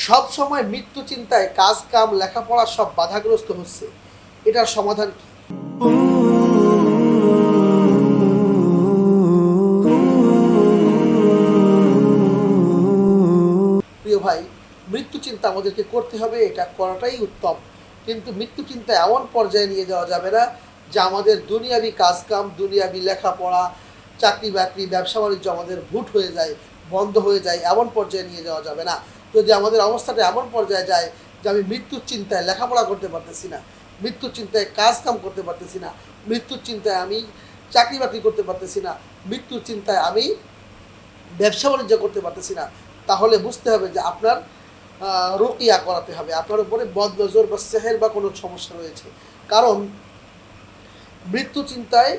সব সময় মৃত্যু চিন্তায় কাজ কাম লেখাপড়া সব বাধাগ্রস্ত হচ্ছে, এটার সমাধান কি? প্রিয় ভাই, মৃত্যু চিন্তা আমাদেরকে করতে হবে, এটা করাটাই উত্তম। কিন্তু মৃত্যু চিন্তা এমন পর্যায়ে নিয়ে যাওয়া যাবে না যে আমাদের দুনিয়াবি কাজকাম, দুনিয়াবি লেখাপড়া, চাকরি বাকরি, ব্যবসা বাণিজ্য আমাদের ভুট হয়ে যায়, বন্ধ হয়ে যায়, এমন পর্যায়ে নিয়ে যাওয়া যাবে না। যদি আমাদের অবস্থাটা এমন পর্যায়ে যায় যে আমি মৃত্যুর চিন্তায় লেখাপড়া করতে পারতেছি না, মৃত্যুর চিন্তায় কাজ কাম করতে পারতেছি না, মৃত্যুর চিন্তায় আমি চাকরি বাকরি করতে পারতেছি না, মৃত্যুর চিন্তায় আমি ব্যবসা বাণিজ্য করতে পারতেছি না, তাহলে বুঝতে হবে যে আপনার রুকিয়া করাতে হবে, আপনার উপরে বদনজর বা সেহের বা কোনো সমস্যা রয়েছে। কারণ মৃত্যু চিন্তায়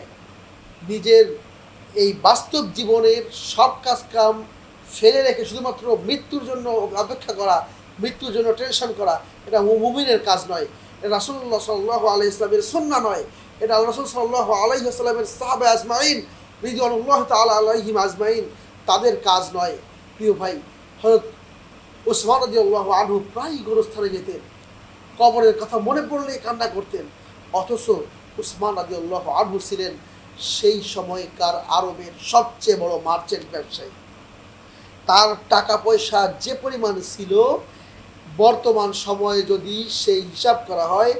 নিজের এই বাস্তব জীবনের সব কাজ কাম ফেলে রেখে শুধুমাত্র মৃত্যুর জন্য অপেক্ষা করা, মৃত্যুর জন্য টেনশন করা, এটা মুমিনের কাজ নয়, এটা রাসূলুল্লাহ সাল্লাল্লাহু আলাইহি ওয়াসাল্লামের সুন্নাহ নয়, এটা রাসূল সাল্লাল্লাহু আলাইহি ওয়াসাল্লামের সাহাবা আজমাইন রিদওয়ানুল্লাহি তাআলা আলাইহিম আজমাইন তাদের কাজ নয়। প্রিয় ভাই, হযরত উসমান রাদিয়াল্লাহু আনহু প্রায়ই গোরস্থানে যেতেন, কবরের কথা মনে পড়লেই কান্না করতেন। অথচ উসমান রাদিয়াল্লাহু আনহু ছিলেন সেই সময়কার আরবের সবচেয়ে বড় মার্চেন্ট ব্যবসায়ী। তার টাকা পয়সা যে পরিমাণ ছিল, বর্তমান সময়ে যদি সেই হিসাব করা হয়,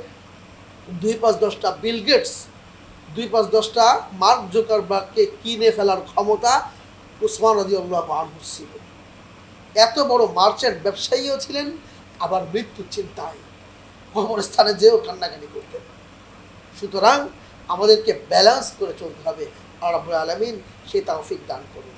2-5-10টা বিল গেটস, 2-5-10টা মার্ক জুকারবার্গকে কিনে ফেলার ক্ষমতা উসমান রাদিয়াল্লাহু আনহু ছিল। এত বড় মার্চেন্ট ব্যবসায়ীও ছিলেন, আবার মৃত্যুর চিন্তায় কবরস্থানে যেও কান্নাকাটি করতেন। সুতরাং আমাদেরকে ব্যালেন্স করে চলতে হবে। আর রব্বুল আলামিন সেই তৌফিক দান করুন।